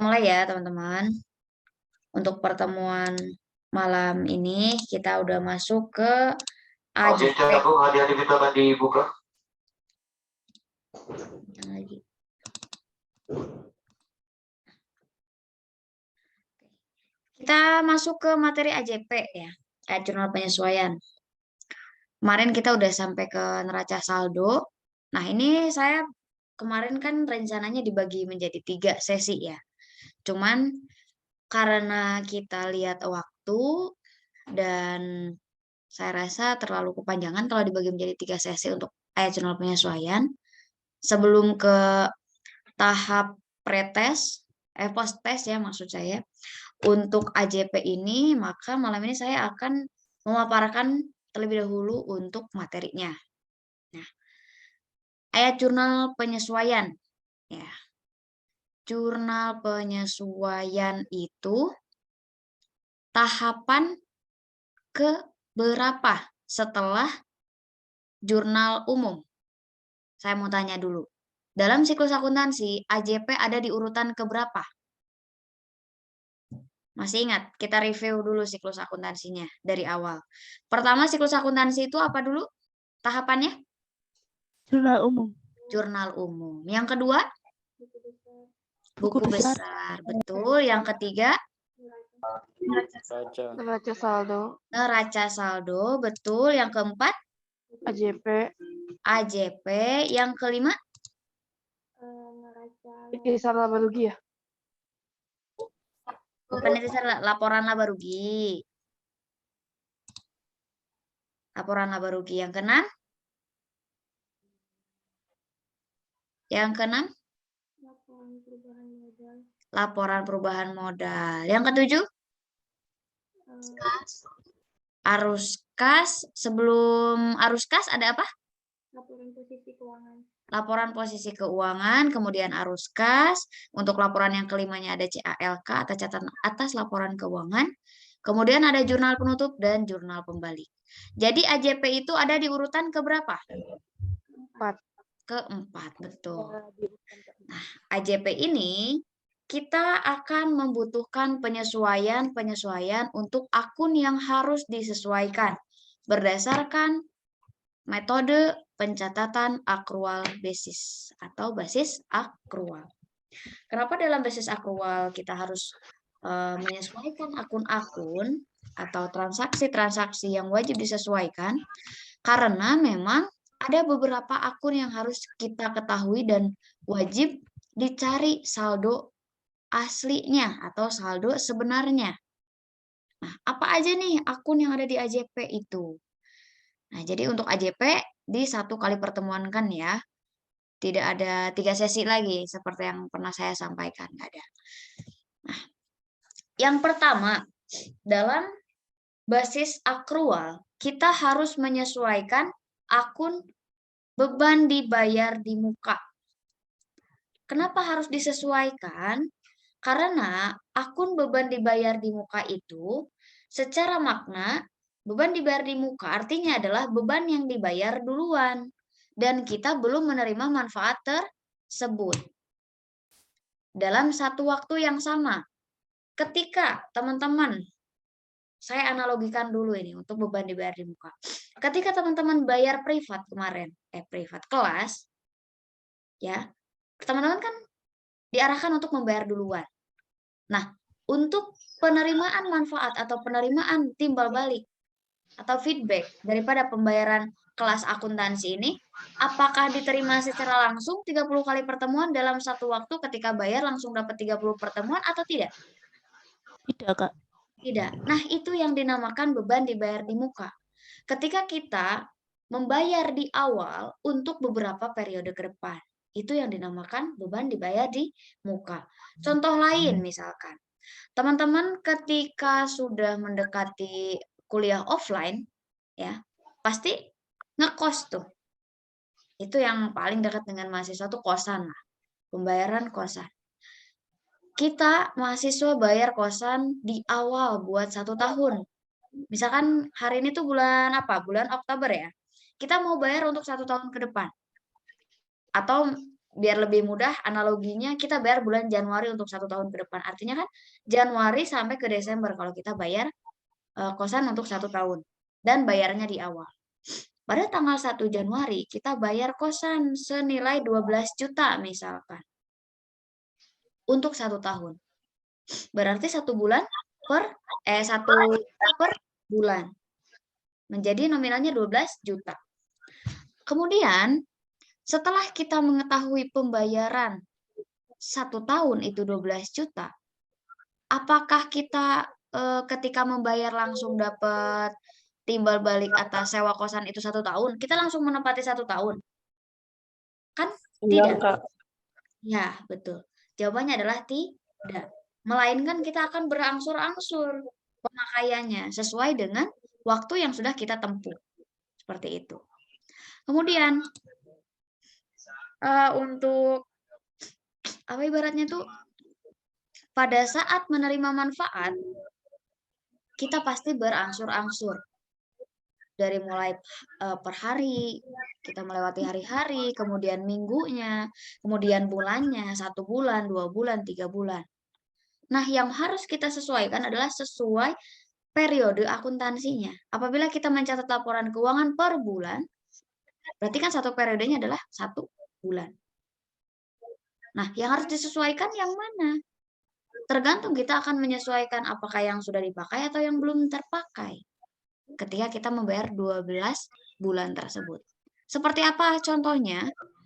Mulai ya teman-teman. Untuk pertemuan malam ini kita udah masuk ke AJP. Hadiah kita akan dibuka. Lagi. Kita masuk ke materi AJP ya, jurnal penyesuaian. Kemarin kita udah sampai ke neraca saldo. Nah ini saya kemarin kan rencananya dibagi menjadi 3 sesi ya. Cuman karena kita lihat waktu dan saya rasa terlalu kepanjangan kalau dibagi menjadi 3 sesi untuk jurnal penyesuaian. Sebelum ke tahap pretest, post test ya maksud saya, untuk AJP ini, maka malam ini saya akan memaparkan terlebih dahulu untuk materinya. Nah, ayat jurnal penyesuaian. Ya, jurnal penyesuaian itu tahapan ke berapa setelah jurnal umum? Saya mau tanya dulu. Dalam siklus akuntansi, AJP ada di urutan keberapa? Masih ingat, kita review dulu siklus akuntansinya dari awal. Pertama, siklus akuntansi itu apa dulu tahapannya? Jurnal umum. Jurnal umum. Yang kedua? Buku besar. Betul. Yang ketiga? Neraca saldo. Neraca saldo. Betul. Yang keempat? AJP. AJP. Yang kelima? Kisar laba rugi ya? Bukan itu, laporan laba rugi. Laporan laba rugi. Yang keenam? Yang keenam? Laporan perubahan modal. Yang ketujuh? Arus kas. Sebelum arus kas ada apa? Laporan posisi keuangan. Laporan posisi keuangan, kemudian arus kas. Untuk laporan yang kelimanya ada CALK atau catatan atas laporan keuangan. Kemudian ada jurnal penutup dan jurnal pembalik. Jadi AJP itu ada di urutan keberapa? Keempat, betul. Nah, AJP ini kita akan membutuhkan penyesuaian untuk akun yang harus disesuaikan berdasarkan metode pencatatan akrual basis atau basis akrual. Kenapa dalam basis akrual kita harus menyesuaikan akun-akun atau transaksi-transaksi yang wajib disesuaikan? Karena memang ada beberapa akun yang harus kita ketahui dan wajib dicari saldo aslinya atau saldo sebenarnya. Nah, apa aja nih akun yang ada di AJP itu? Nah, jadi untuk AJP di 1 kali pertemuan kan ya, tidak ada 3 sesi lagi seperti yang pernah saya sampaikan, nggak ada. Nah, yang pertama, dalam basis akrual, kita harus menyesuaikan akun beban dibayar di muka. Kenapa harus disesuaikan? Karena akun beban dibayar di muka itu secara makna beban dibayar di muka artinya adalah beban yang dibayar duluan dan kita belum menerima manfaat tersebut. Dalam satu waktu yang sama, ketika teman-teman, saya analogikan dulu ini untuk beban dibayar di muka. Ketika teman-teman bayar privat kemarin, privat kelas, ya, teman-teman kan diarahkan untuk membayar duluan. Nah, untuk penerimaan manfaat atau penerimaan timbal balik atau feedback daripada pembayaran kelas akuntansi ini, apakah diterima secara langsung 30 kali pertemuan dalam satu waktu ketika bayar langsung dapat 30 pertemuan atau tidak? Tidak, Kak. Tidak. Nah, itu yang dinamakan beban dibayar di muka. Ketika kita membayar di awal untuk beberapa periode ke depan, itu yang dinamakan beban dibayar di muka. Contoh lain misalkan, teman-teman ketika sudah mendekati kuliah offline, ya pasti ngekos tuh. Itu yang paling dekat dengan mahasiswa tuh kosan lah, pembayaran kosan. Kita mahasiswa bayar kosan di awal buat 1 tahun. Misalkan hari ini tuh bulan apa? Bulan Oktober ya. Kita mau bayar untuk 1 tahun ke depan. Atau biar lebih mudah analoginya kita bayar bulan Januari untuk 1 tahun ke depan. Artinya kan Januari sampai ke Desember kalau kita bayar kosan untuk 1 tahun dan bayarnya di awal. Pada tanggal 1 Januari kita bayar kosan senilai 12 juta misalkan untuk 1 tahun. Berarti 1 bulan satu per bulan. Menjadi nominalnya 12 juta. Kemudian setelah kita mengetahui pembayaran 1 tahun itu 12 juta, apakah kita ketika membayar langsung dapat timbal balik atas sewa kosan itu 1 tahun, kita langsung menempati 1 tahun? Kan tidak. Kak. Ya, betul. Jawabannya adalah tidak. Melainkan kita akan berangsur-angsur pemakaiannya sesuai dengan waktu yang sudah kita tempuh. Seperti itu. Kemudian untuk apa ibaratnya tuh pada saat menerima manfaat kita pasti berangsur-angsur dari mulai per hari kita melewati hari-hari, kemudian minggunya, kemudian bulannya, 1 bulan, 2 bulan, 3 bulan. Nah, yang harus kita sesuaikan adalah sesuai periode akuntansinya. Apabila kita mencatat laporan keuangan per bulan, berarti kan 1 periodenya adalah 1 bulan. Nah, yang harus disesuaikan yang mana? Tergantung kita akan menyesuaikan apakah yang sudah dipakai atau yang belum terpakai ketika kita membayar 12 bulan tersebut. Seperti apa contohnya?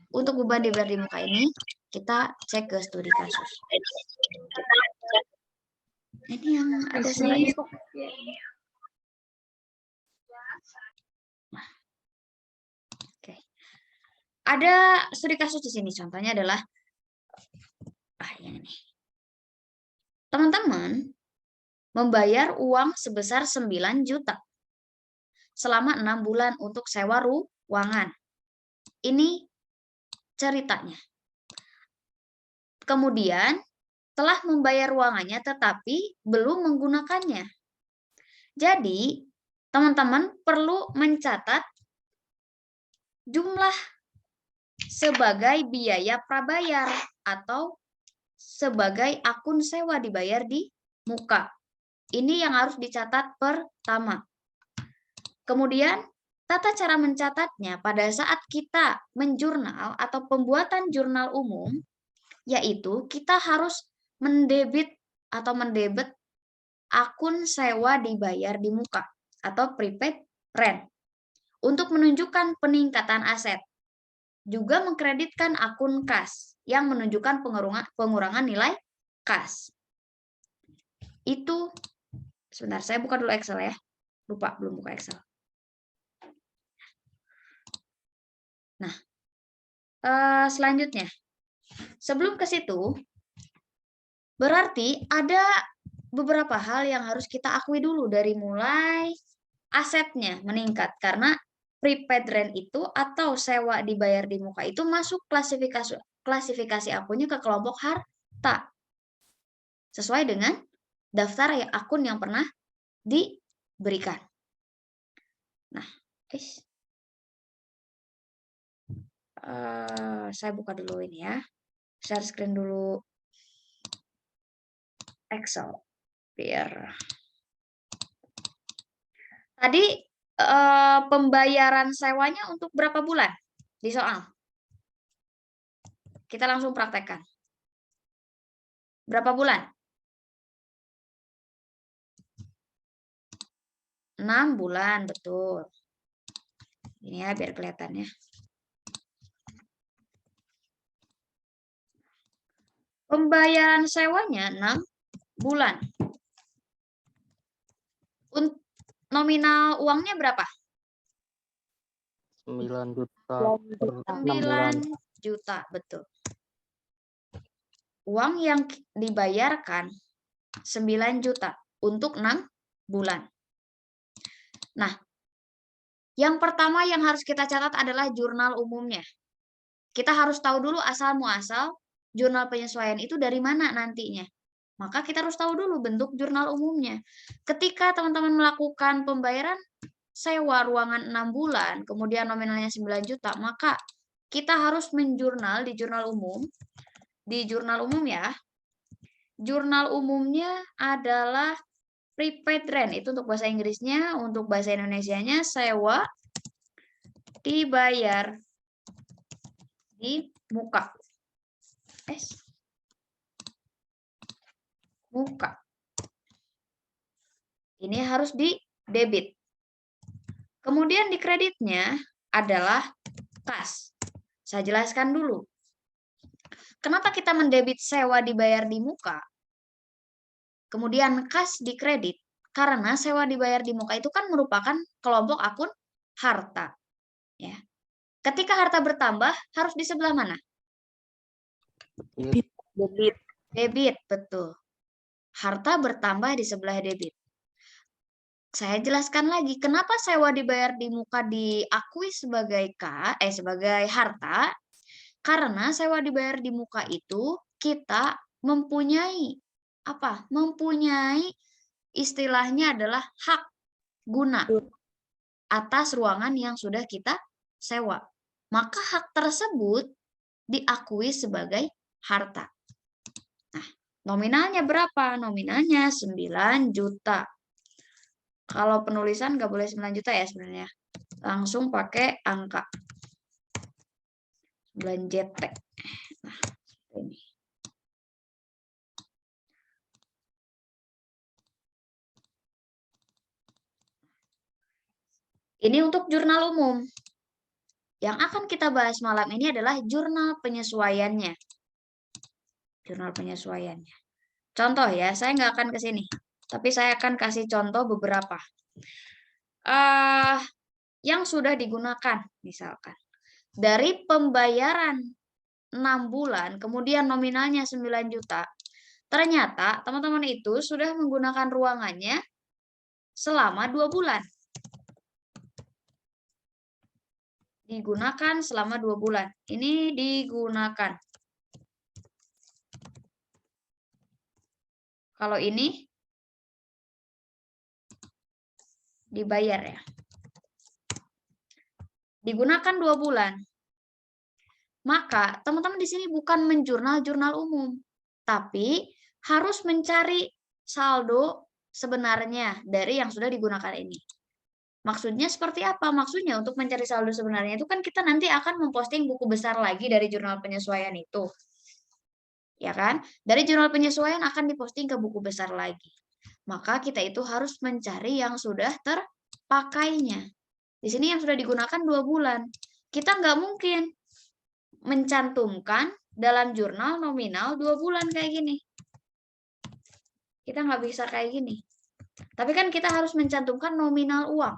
Untuk beban dibayar di muka ini, kita cek ke studi kasus. Ini yang ada slide. Oke. Ada studi kasus di sini. Contohnya adalah yang ini. Teman-teman membayar uang sebesar 9 juta selama 6 bulan untuk sewa ruangan. Ini ceritanya. Kemudian telah membayar ruangannya tetapi belum menggunakannya. Jadi, teman-teman perlu mencatat jumlah sebagai biaya prabayar atau sebagai akun sewa dibayar di muka. Ini yang harus dicatat pertama. Kemudian, tata cara mencatatnya pada saat kita menjurnal atau pembuatan jurnal umum, yaitu kita harus mendebit atau mendebet akun sewa dibayar di muka atau prepaid rent untuk menunjukkan peningkatan aset. Juga mengkreditkan akun kas yang menunjukkan pengurangan nilai kas. Itu, sebentar saya buka dulu Excel ya. Lupa, belum buka Excel. Nah, selanjutnya, sebelum ke situ, berarti ada beberapa hal yang harus kita akui dulu dari mulai asetnya meningkat karena prepaid rent itu atau sewa dibayar di muka itu masuk klasifikasi akunnya ke kelompok harta sesuai dengan daftar akun yang pernah diberikan. Nah, guys. Saya buka dulu ini ya, share screen dulu Excel biar tadi pembayaran sewanya untuk berapa bulan di soal kita langsung praktekkan. Berapa bulan? 6 bulan, betul. Ini ya biar kelihatan ya. Pembayaran sewanya 6 bulan. Nominal uangnya berapa? 9 juta per 6 bulan. 9 juta, betul. Uang yang dibayarkan 9 juta untuk 6 bulan. Nah, yang pertama yang harus kita catat adalah jurnal umumnya. Kita harus tahu dulu asal muasal jurnal penyesuaian itu dari mana nantinya. Maka kita harus tahu dulu bentuk jurnal umumnya. Ketika teman-teman melakukan pembayaran sewa ruangan 6 bulan, kemudian nominalnya 9 juta, maka kita harus menjurnal di jurnal umum. Di jurnal umum ya. Jurnal umumnya adalah prepaid rent. Itu untuk bahasa Inggrisnya, untuk bahasa Indonesianya sewa dibayar di muka. Muka. Ini harus di debit. Kemudian di kreditnya adalah kas. Saya jelaskan dulu. Kenapa kita mendebit sewa dibayar di muka? Kemudian kas di kredit. Karena sewa dibayar di muka itu kan merupakan kelompok akun harta. Ya. Ketika harta bertambah, harus di sebelah mana? Debit. Debit, betul. Harta bertambah di sebelah debit. Saya jelaskan lagi, kenapa sewa dibayar di muka diakui sebagai sebagai harta? Karena sewa dibayar di muka itu kita mempunyai apa? Mempunyai istilahnya adalah hak guna atas ruangan yang sudah kita sewa. Maka hak tersebut diakui sebagai harta. Nah, nominalnya berapa? Nominalnya 9 juta. Kalau penulisan nggak boleh 9 juta ya sebenarnya. Langsung pakai angka. 9 JT. Nah, ini. Ini untuk jurnal umum. Yang akan kita bahas malam ini adalah jurnal penyesuaiannya. Jurnal penyesuaiannya. Contoh ya, saya nggak akan ke sini. Tapi saya akan kasih contoh beberapa. Yang sudah digunakan, misalkan. Dari pembayaran 6 bulan, kemudian nominalnya 9 juta. Ternyata teman-teman itu sudah menggunakan ruangannya selama 2 bulan. Digunakan selama 2 bulan. Ini digunakan. Kalau ini dibayar ya. Digunakan 2 bulan. Maka teman-teman di sini bukan menjurnal-jurnal umum, tapi harus mencari saldo sebenarnya dari yang sudah digunakan ini. Maksudnya seperti apa? Maksudnya untuk mencari saldo sebenarnya itu kan kita nanti akan memposting buku besar lagi dari jurnal penyesuaian itu. Ya kan? Dari jurnal penyesuaian akan diposting ke buku besar lagi. Maka kita itu harus mencari yang sudah terpakainya. Di sini yang sudah digunakan 2 bulan. Kita nggak mungkin mencantumkan dalam jurnal nominal 2 bulan kayak gini. Kita nggak bisa kayak gini. Tapi kan kita harus mencantumkan nominal uang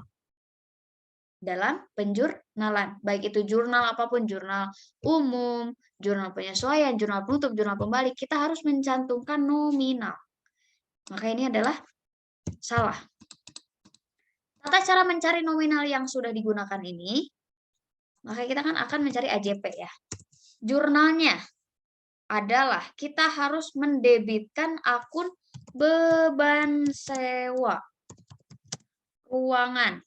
dalam penjurnalan. Baik itu jurnal apapun, jurnal umum, jurnal penyesuaian, jurnal penutup, jurnal pembalik, kita harus mencantumkan nominal. Maka ini adalah salah. Tata cara mencari nominal yang sudah digunakan ini, maka kita kan akan mencari AJP ya. Jurnalnya adalah kita harus mendebitkan akun beban sewa ruangan.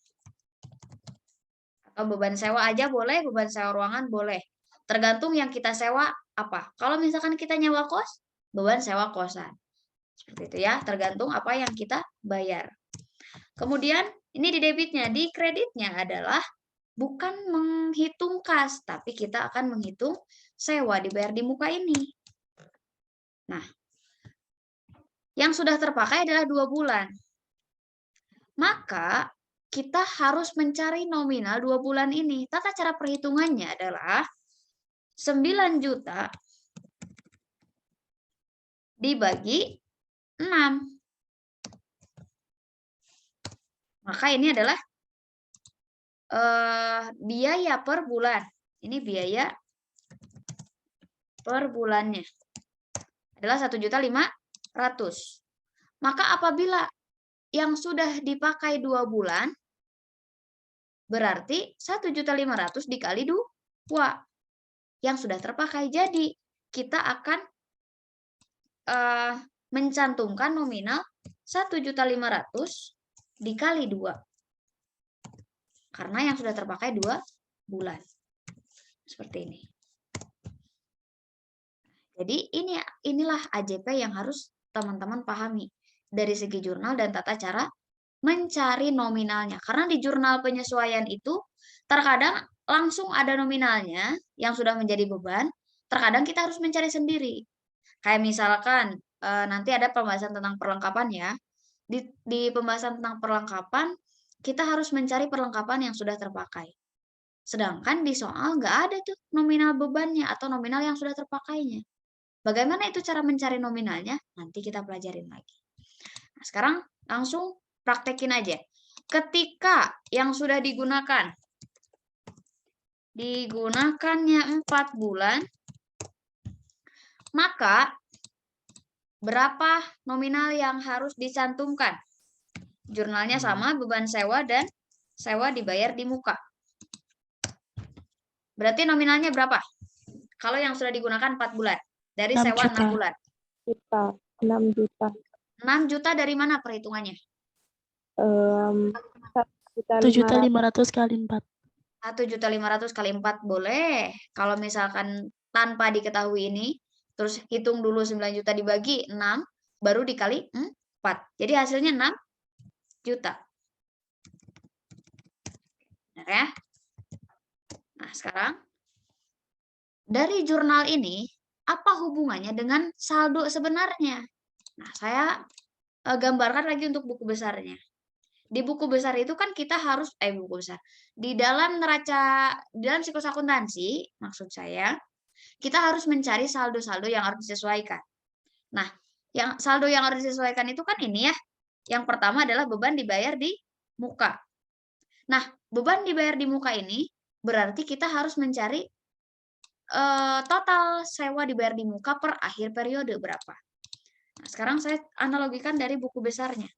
Atau beban sewa aja boleh, beban sewa ruangan boleh. Tergantung yang kita sewa apa. Kalau misalkan kita nyewa kos, beban sewa kosan. Seperti itu ya, tergantung apa yang kita bayar. Kemudian ini di debitnya, di kreditnya adalah bukan menghitung kas, tapi kita akan menghitung sewa dibayar di muka ini. Nah, yang sudah terpakai adalah 2 bulan. Maka kita harus mencari nominal 2 bulan ini. Tata cara perhitungannya adalah 9 juta dibagi 6. Maka ini adalah biaya per bulan. Ini biaya per bulannya adalah 1.500.000. Maka apabila yang sudah dipakai 2 bulan, berarti 1.500.000 dikali 2 yang sudah terpakai. Jadi kita akan mencantumkan nominal 1.500.000 dikali 2. Karena yang sudah terpakai 2 bulan. Seperti ini. Jadi inilah AJP yang harus teman-teman pahami dari segi jurnal dan tata cara mencari nominalnya. Karena di jurnal penyesuaian itu terkadang langsung ada nominalnya yang sudah menjadi beban, terkadang kita harus mencari sendiri. Kayak misalkan nanti ada pembahasan tentang perlengkapan ya. Di pembahasan tentang perlengkapan, kita harus mencari perlengkapan yang sudah terpakai. Sedangkan di soal nggak ada tuh nominal bebannya atau nominal yang sudah terpakainya. Bagaimana itu cara mencari nominalnya? Nanti kita pelajarin lagi. Nah, sekarang langsung praktekin aja. Ketika yang sudah digunakannya 4 bulan, maka berapa nominal yang harus dicantumkan? Jurnalnya sama, beban sewa dan sewa dibayar di muka. Berarti nominalnya berapa? Kalau yang sudah digunakan 4 bulan. Dari 6 sewa juta. 6 bulan. 6 juta. 6 juta dari mana perhitungannya? 7.500 kali 4. 1.500.000 kali 4 boleh. Kalau misalkan tanpa diketahui ini, terus hitung dulu 9 juta dibagi 6, baru dikali 4. Jadi hasilnya 6 juta. Benar ya? Nah, sekarang dari jurnal ini, apa hubungannya dengan saldo sebenarnya? Nah, saya gambarkan lagi untuk buku besarnya. Di buku besar itu kan kita harus buku besar. Di dalam siklus akuntansi, maksud saya, kita harus mencari saldo-saldo yang harus disesuaikan. Nah, yang saldo yang harus disesuaikan itu kan ini ya. Yang pertama adalah beban dibayar di muka. Nah, beban dibayar di muka ini berarti kita harus mencari total sewa dibayar di muka per akhir periode berapa. Nah, sekarang saya analogikan dari buku besarnya.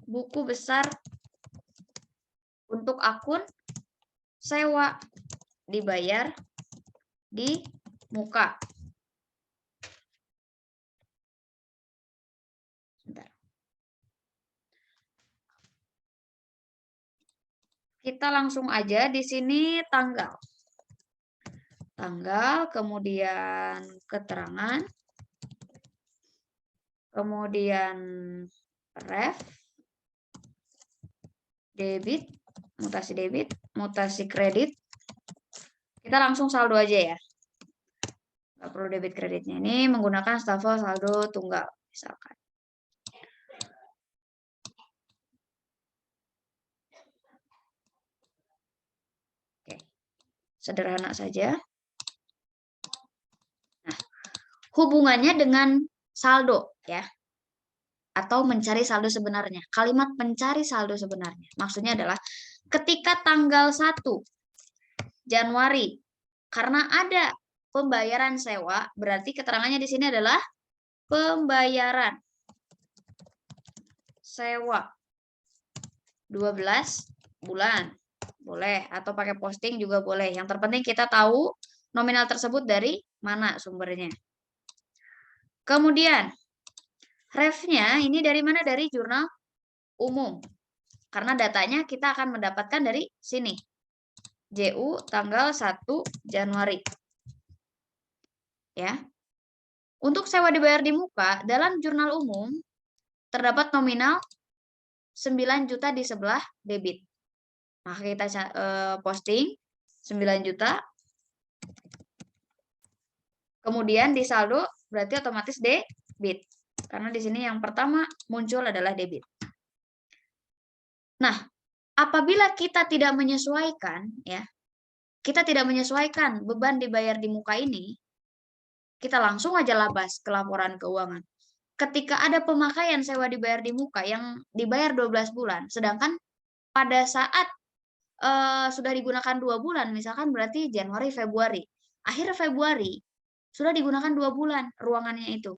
Buku besar untuk akun sewa dibayar di muka. Bentar. Kita langsung aja di sini tanggal. Tanggal, kemudian keterangan, kemudian ref, debit, mutasi kredit. Kita langsung saldo aja ya. Nggak perlu debit kreditnya. Ini menggunakan stafel saldo tunggal, misalkan. Oke. Sederhana saja. Nah, hubungannya dengan saldo ya. Atau mencari saldo sebenarnya. Kalimat mencari saldo sebenarnya. Maksudnya adalah ketika tanggal 1 Januari, karena ada pembayaran sewa, berarti keterangannya di sini adalah pembayaran sewa 12 bulan. Boleh, atau pakai posting juga boleh. Yang terpenting kita tahu nominal tersebut dari mana sumbernya. Kemudian, ref-nya ini dari mana? Dari jurnal umum. Karena datanya kita akan mendapatkan dari sini. JU tanggal 1 Januari. Ya. Untuk sewa dibayar di muka, dalam jurnal umum terdapat nominal 9 juta di sebelah debit. Maka kita posting 9 juta. Kemudian di saldo berarti otomatis debit. Karena di sini yang pertama muncul adalah debit. Nah, apabila kita tidak menyesuaikan, ya, kita tidak menyesuaikan beban dibayar di muka ini, kita langsung aja labas ke laporan keuangan. Ketika ada pemakaian sewa dibayar di muka yang dibayar 12 bulan, sedangkan pada saat sudah digunakan 2 bulan, misalkan berarti Januari, Februari. Akhir Februari, sudah digunakan 2 bulan ruangannya itu.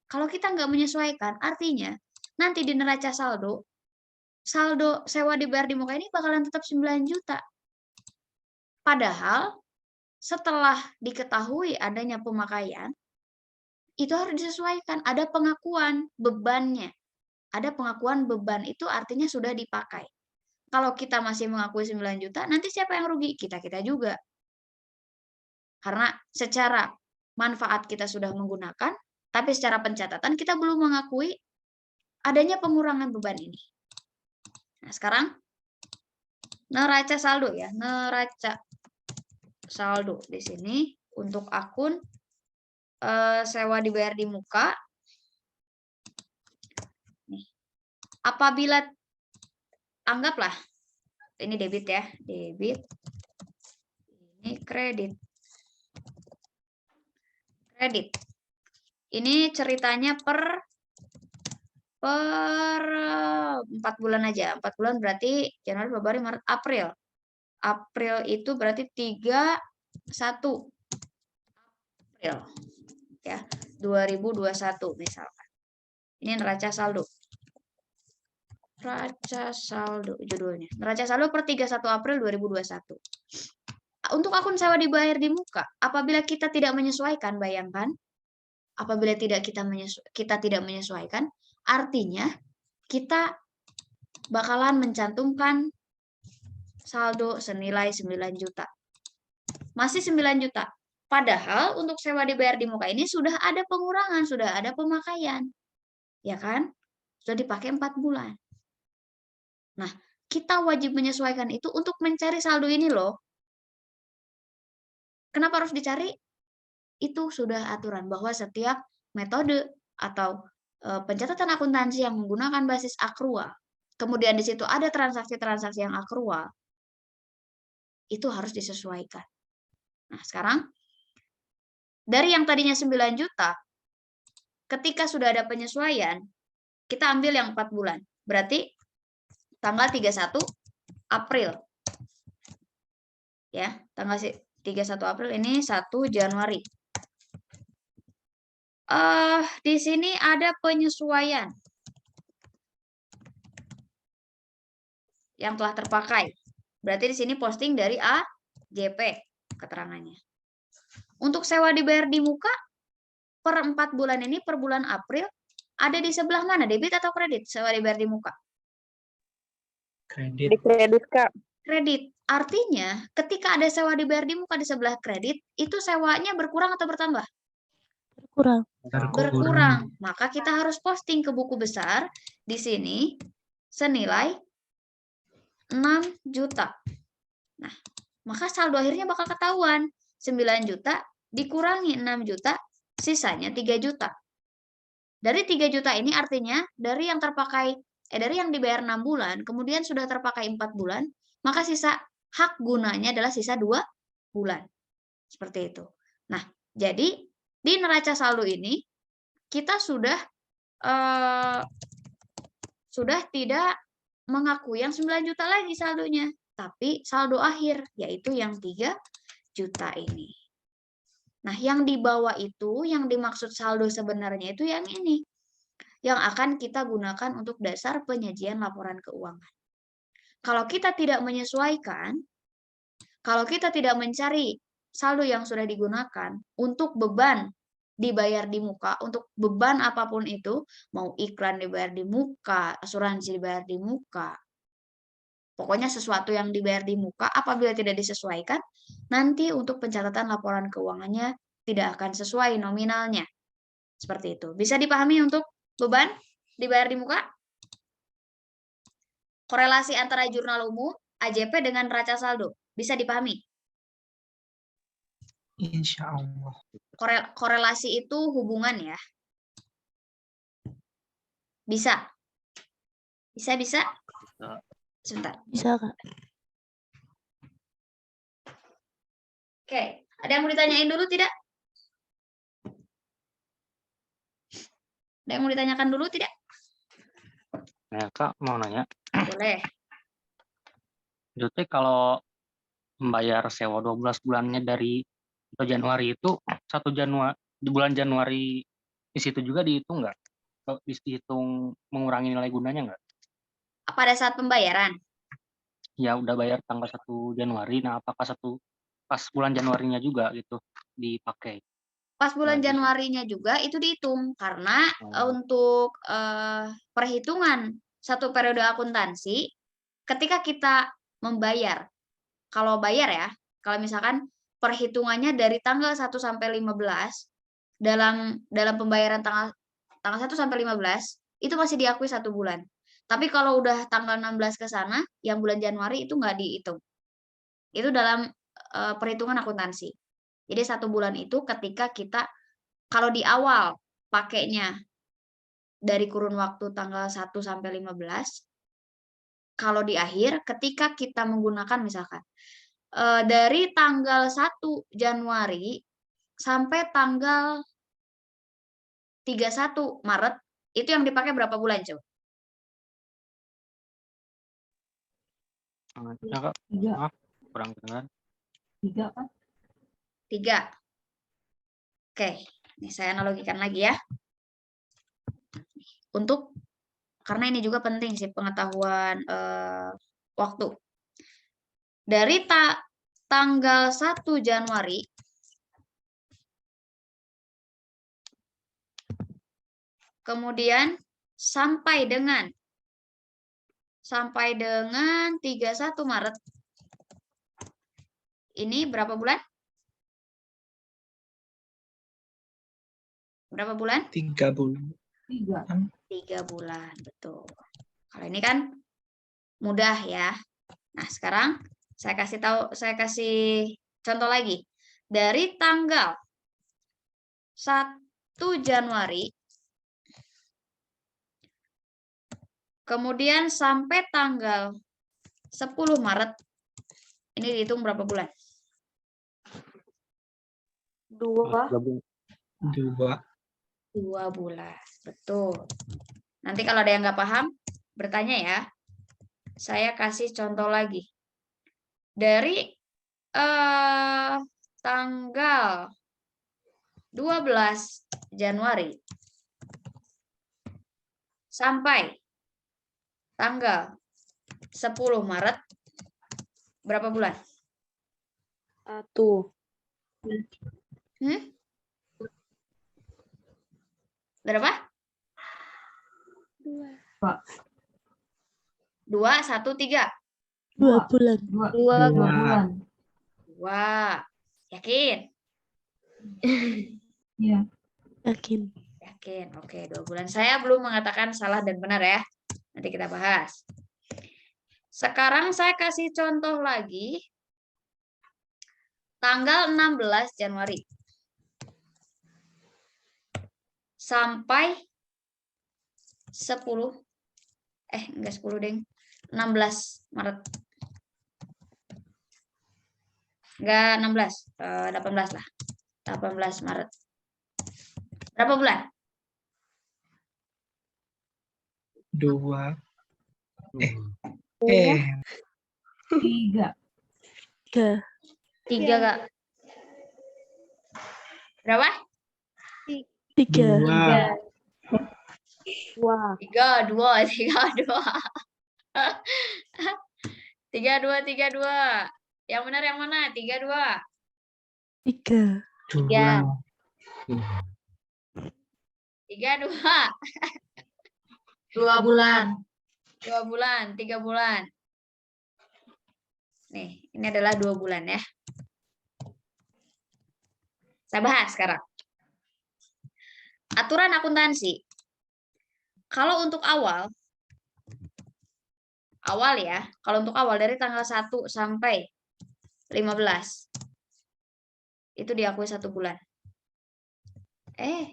Kalau kita nggak menyesuaikan, artinya nanti di neraca saldo sewa dibayar di muka ini bakalan tetap 9 juta. Padahal setelah diketahui adanya pemakaian, itu harus disesuaikan. Ada pengakuan bebannya. Ada pengakuan beban itu artinya sudah dipakai. Kalau kita masih mengakui 9 juta, nanti siapa yang rugi? Kita-kita juga. Karena secara manfaat kita sudah menggunakan, tapi secara pencatatan kita belum mengakui adanya pengurangan beban ini. Nah, sekarang neraca saldo ya, neraca saldo di sini untuk akun sewa dibayar di muka. Nih. Apabila anggaplah ini debit ya, debit. Ini kredit. Kredit. Ini ceritanya per 4 bulan aja. 4 bulan berarti Januari, Februari, Maret, April. April itu berarti 31 April. Ya, 2021 misalkan. Ini neraca saldo. Neraca saldo judulnya. Neraca saldo per 31 April 2021. Untuk akun sewa dibayar di muka, apabila kita tidak menyesuaikan, bayangkan, apabila kita tidak menyesuaikan, artinya kita bakalan mencantumkan saldo senilai 9 juta. Masih 9 juta. Padahal untuk sewa dibayar di muka ini sudah ada pengurangan, sudah ada pemakaian. Ya kan? Sudah dipakai 4 bulan. Nah, kita wajib menyesuaikan itu untuk mencari saldo ini loh. Kenapa harus dicari? Itu sudah aturan bahwa setiap metode atau pencatatan akuntansi yang menggunakan basis akrual, kemudian di situ ada transaksi-transaksi yang akrual, itu harus disesuaikan. Nah, sekarang dari yang tadinya 9 juta, ketika sudah ada penyesuaian, kita ambil yang 4 bulan. Berarti tanggal 31 April. Ya, tanggal 31 April ini 1 Januari. Di sini ada penyesuaian yang telah terpakai. Berarti di sini posting dari AJP keterangannya. Untuk sewa dibayar di muka per 4 bulan ini, per bulan April, ada di sebelah mana? Debit atau kredit sewa dibayar di muka? Kredit. Di kredit, Kak. Kredit. Artinya ketika ada sewa dibayar di muka di sebelah kredit, itu sewanya berkurang atau bertambah? Berkurang. Berkurang. Maka kita harus posting ke buku besar di sini senilai 6 juta. Nah, maka saldo akhirnya bakal ketahuan. 9 juta dikurangi 6 juta, sisanya 3 juta. Dari 3 juta ini artinya dari yang terpakai dari yang dibayar 6 bulan, kemudian sudah terpakai 4 bulan, maka sisa hak gunanya adalah sisa 2 bulan. Seperti itu. Nah, jadi di neraca saldo ini kita sudah tidak mengakui yang 9 juta lagi saldonya, tapi saldo akhir, yaitu yang 3 juta ini. Nah, yang di bawah itu, yang dimaksud saldo sebenarnya itu yang ini, yang akan kita gunakan untuk dasar penyajian laporan keuangan. Kalau kita tidak menyesuaikan, kalau kita tidak mencari saldo yang sudah digunakan untuk beban dibayar di muka, untuk beban apapun itu, mau iklan dibayar di muka, asuransi dibayar di muka, pokoknya sesuatu yang dibayar di muka, apabila tidak disesuaikan, nanti untuk pencatatan laporan keuangannya tidak akan sesuai nominalnya. Seperti itu. Bisa dipahami untuk beban dibayar di muka? Korelasi antara jurnal umum, AJP dengan neraca saldo. Bisa dipahami? Insya Allah. Korelasi itu hubungan ya. Bisa? Bisa? Sebentar. Bisa, Kak. Oke, ada yang mau ditanyain dulu tidak? Ada yang mau ditanyakan dulu tidak? Ya, Kak, mau nanya. Boleh. Jadi kalau membayar sewa 12 bulannya dari Januari itu 1 Januari di bulan Januari di situ juga dihitung nggak? Dihitung mengurangi nilai gunanya nggak? Pada saat pembayaran? Ya udah bayar tanggal 1 Januari, nah apakah pas bulan Januarinya juga gitu dipakai? Pas bulan Lagi. Januarinya juga itu dihitung karena untuk perhitungan satu periode akuntansi, ketika kita membayar, kalau bayar ya, kalau misalkan perhitungannya dari tanggal 1 sampai 15 dalam pembayaran tanggal 1 sampai 15 itu masih diakui 1 bulan. Tapi kalau udah tanggal 16 ke sana, yang bulan Januari itu nggak dihitung. Itu dalam perhitungan akuntansi. Jadi 1 bulan itu ketika kita kalau di awal pakainya dari kurun waktu tanggal 1 sampai 15, kalau di akhir ketika kita menggunakan misalkan dari tanggal 1 Januari sampai tanggal 31 Maret, itu yang dipakai berapa bulan, coba? Kak. Maaf, kurang dengar. 3 kan? 3. Oke, ini saya analogikan lagi ya. Karena ini juga penting sih pengetahuan waktu. Dari tanggal 1 Januari kemudian sampai dengan 31 Maret. Ini berapa bulan? Berapa bulan? 3 bulan. 3 bulan, betul. Kalau ini kan mudah ya. Nah, sekarang saya kasih contoh lagi. Dari tanggal 1 Januari kemudian sampai tanggal 10 Maret, ini dihitung berapa bulan? 2. 2 bulan, betul. Nanti kalau ada yang nggak paham, bertanya ya. Saya kasih contoh lagi. Dari tanggal 12 Januari sampai tanggal 10 Maret, berapa bulan? 1. Berapa? 2, 1, 3. 2 bulan. 2 bulan. 2. Yakin? Iya. Yakin. Yakin. Oke, 2 bulan. Saya belum mengatakan salah dan benar ya. Nanti kita bahas. Sekarang saya kasih contoh lagi. Tanggal 16 Januari. Sampai 10. Enggak 10, deng. 16 Maret. Enggak 16. 18 lah. 18 Maret. Berapa bulan? 2. 3. 3, Kak. Berapa? 3. 2. 3, 2. 2. Yang benar yang mana? 3, 2. 3. 3. 3, 2. 2 bulan. 2 bulan, 3 bulan. Nih, ini adalah 2 bulan ya. Saya bahas sekarang. Aturan akuntansi. Kalau untuk awal ya, kalau untuk awal dari tanggal 1 sampai 15 itu diakui 1 bulan. 1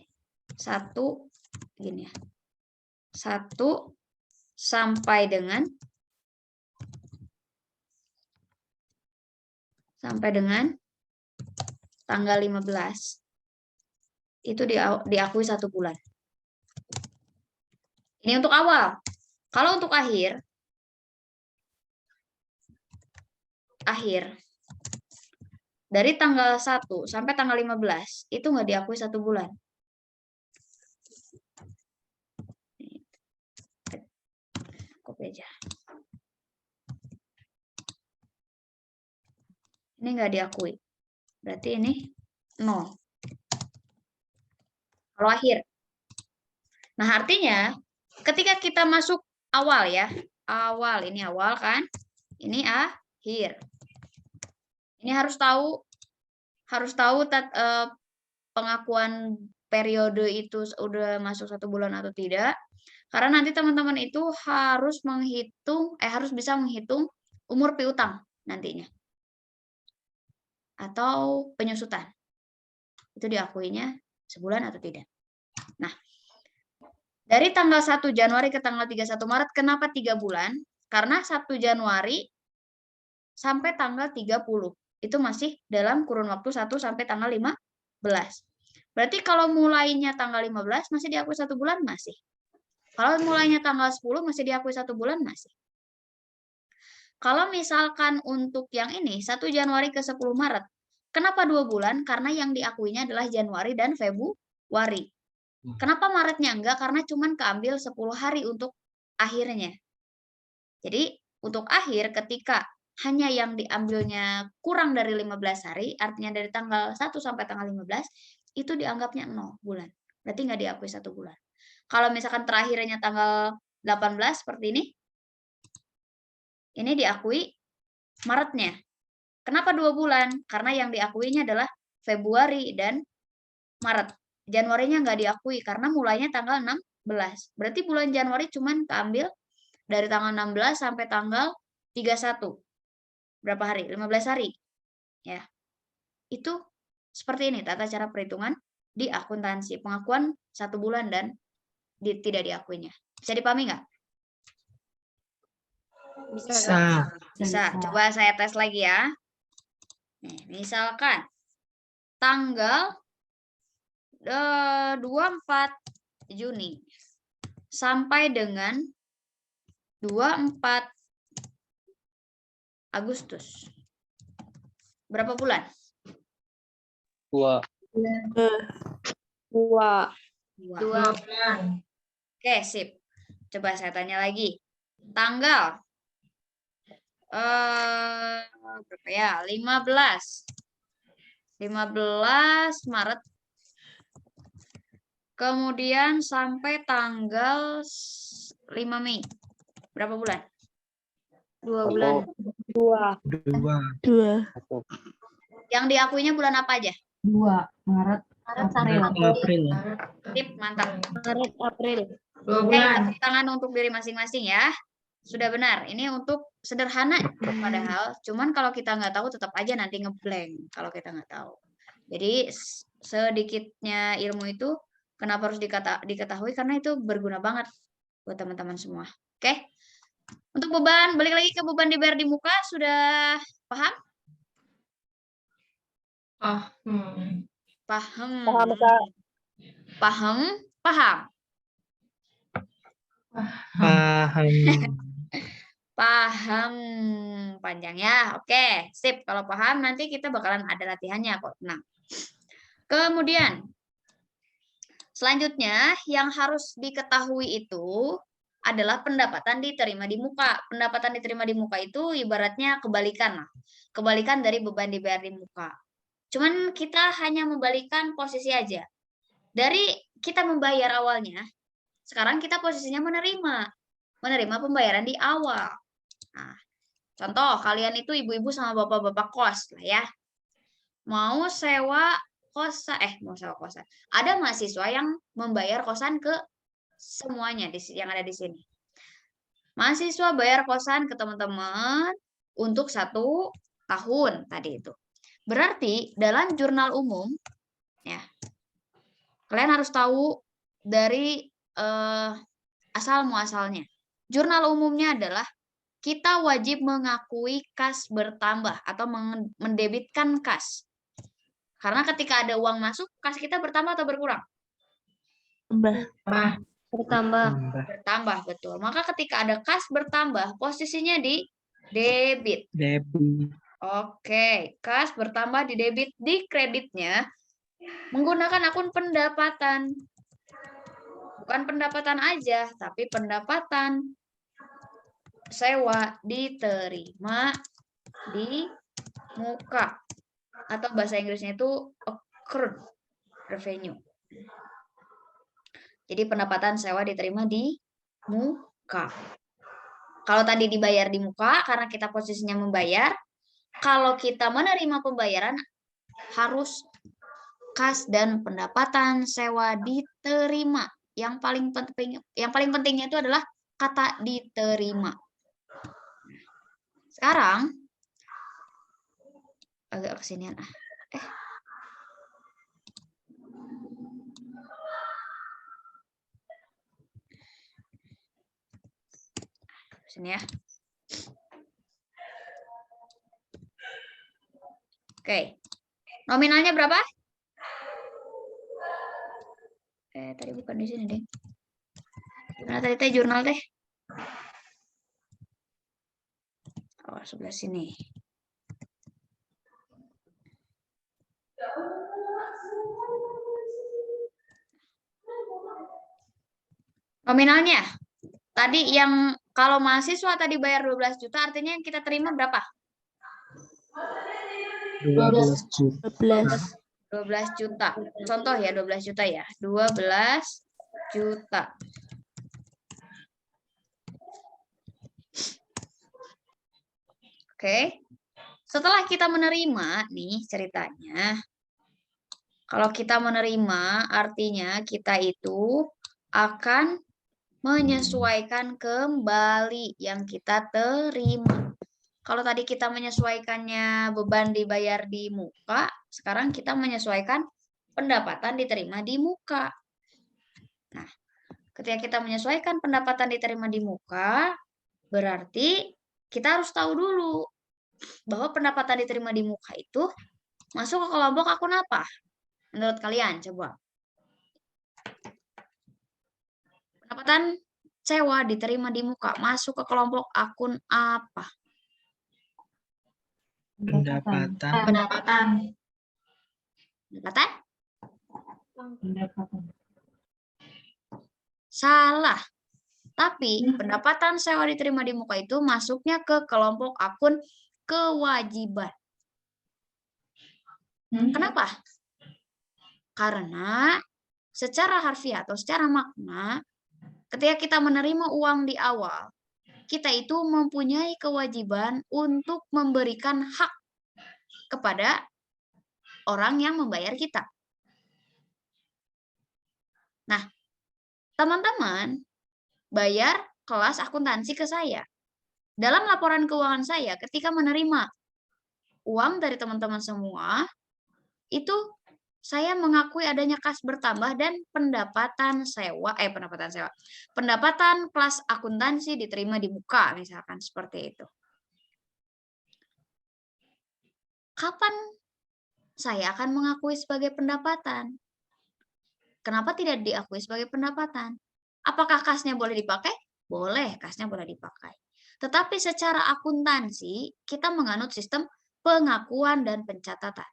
gini ya. 1 sampai dengan tanggal 15 itu diakui 1 bulan. Ini untuk awal. Kalau untuk akhir dari tanggal 1 sampai tanggal 15 itu nggak diakui 1 bulan. Copy aja. Ini nggak diakui. Berarti ini 0. Kalau akhir. Nah, artinya ketika kita masuk awal ya. Awal, ini awal kan? Ini akhir. Ini harus tahu harus tahu pengakuan periode itu udah masuk 1 bulan atau tidak. Karena nanti teman-teman itu harus harus bisa menghitung umur piutang nantinya. Atau penyusutan. Itu diakuinya sebulan atau tidak. Nah, dari tanggal 1 Januari ke tanggal 31 Maret, kenapa 3 bulan? Karena 1 Januari sampai tanggal 30. Itu masih dalam kurun waktu 1 sampai tanggal 15. Berarti kalau mulainya tanggal 15 masih diakui 1 bulan? Masih. Kalau mulainya tanggal 10 masih diakui 1 bulan? Masih. Kalau misalkan untuk yang ini 1 Januari ke 10 Maret, kenapa 2 bulan? Karena yang diakuinya adalah Januari dan Februari. Kenapa Maretnya enggak? Karena cuman keambil 10 hari untuk akhirnya. Jadi untuk akhir ketika hanya yang diambilnya kurang dari 15 hari, artinya dari tanggal 1 sampai tanggal 15, itu dianggapnya 0 bulan. Berarti nggak diakui 1 bulan. Kalau misalkan terakhirnya tanggal 18 seperti ini diakui Maretnya. Kenapa 2 bulan? Karena yang diakuinya adalah Februari dan Maret. Januarinya nggak diakui karena mulainya tanggal 16. Berarti bulan Januari cuman keambil dari tanggal 16 sampai tanggal 31. Berapa hari? 15 hari. Ya. Itu seperti ini tata cara perhitungan di akuntansi. Pengakuan 1 bulan dan tidak diakuinya. Bisa dipahami nggak? Bisa. Coba saya tes lagi ya. Nih, misalkan tanggal 24 Juni sampai dengan 24 Agustus. Berapa bulan? 2. 2. 2 bulan. Oke, sip. Coba saya tanya lagi. Tanggal berapa ya? 15 Maret. Kemudian sampai tanggal 5 Mei. Berapa bulan? 2 bulan. 2. 2. Yang diakuinya bulan apa aja? 2 Maret. April. Tip, mantap. Maret, April. 2 bulan. Tepuk tangan untuk diri masing-masing ya. Sudah benar. Ini untuk sederhana padahal. Cuman kalau kita nggak tahu tetap aja nanti ngeblank kalau kita nggak tahu. Jadi sedikitnya ilmu itu kenapa harus diketahui? Karena itu berguna banget buat teman-teman semua. Oke? Untuk beban, balik lagi ke beban dibayar di muka. Sudah paham? Paham. Paham? Paham? Paham panjangnya. Oke, sip. Kalau paham nanti kita bakalan ada latihannya kok. Tenang. Kemudian selanjutnya yang harus diketahui itu adalah pendapatan diterima di muka. Pendapatan diterima di muka itu ibaratnya kebalikan lah. Kebalikan dari beban dibayar di muka. Cuman kita hanya membalikan posisi aja. Dari kita membayar awalnya, sekarang kita posisinya menerima pembayaran di awal. Nah, contoh kalian itu ibu-ibu sama bapak-bapak kos lah ya. Mau sewa kosan, ada mahasiswa yang membayar kosan ke semuanya yang ada di sini. Mahasiswa bayar kosan ke teman-teman untuk 1 tahun tadi itu. Berarti dalam jurnal umum, ya, kalian harus tahu dari asal muasalnya. Jurnal umumnya adalah kita wajib mengakui kas bertambah atau mendebitkan kas. Karena ketika ada uang masuk, kas kita bertambah atau berkurang? Bertambah. Bertambah, betul. Maka ketika ada kas bertambah, posisinya di debit. Oke, kas bertambah di debit. Di kreditnya menggunakan akun pendapatan. Bukan pendapatan aja, tapi pendapatan sewa diterima di muka. Atau bahasa Inggrisnya itu accrued revenue. Jadi pendapatan sewa diterima di muka. Kalau tadi dibayar di muka, karena kita posisinya membayar. Kalau kita menerima pembayaran, harus kas dan pendapatan sewa diterima. Yang paling pentingnya itu adalah kata diterima. Sekarang agak kesinian sini ya. Oke. Nominalnya berapa? Tadi bukan di sini deh. Gimana tadi teh jurnal deh? Oh, sebelah sini. Nominalnya. Tadi yang kalau mahasiswa tadi bayar 12 juta, artinya yang kita terima berapa? 12 juta. 12 juta. Contoh ya, 12 juta ya. 12 juta. Oke. Setelah kita menerima nih ceritanya. Kalau kita menerima artinya kita itu akan menyesuaikan kembali yang kita terima. Kalau tadi kita menyesuaikannya beban dibayar di muka, sekarang kita menyesuaikan pendapatan diterima di muka. Nah, ketika kita menyesuaikan pendapatan diterima di muka, berarti kita harus tahu dulu bahwa pendapatan diterima di muka itu masuk ke kelompok akun apa? Menurut kalian, coba. Pendapatan sewa diterima di muka masuk ke kelompok akun apa? Pendapatan. Salah. Tapi pendapatan sewa diterima di muka itu masuknya ke kelompok akun kewajiban. Kenapa? Karena secara harfiah atau secara makna, ketika kita menerima uang di awal, kita itu mempunyai kewajiban untuk memberikan hak kepada orang yang membayar kita. Nah, teman-teman bayar kelas akuntansi ke saya. Dalam laporan keuangan saya, ketika menerima uang dari teman-teman semua, itu saya mengakui adanya kas bertambah dan pendapatan kelas akuntansi diterima di muka, misalkan seperti itu. Kapan saya akan mengakui sebagai pendapatan? Kenapa tidak diakui sebagai pendapatan? Apakah kasnya boleh dipakai? Boleh, kasnya boleh dipakai. Tetapi secara akuntansi, kita menganut sistem pengakuan dan pencatatan.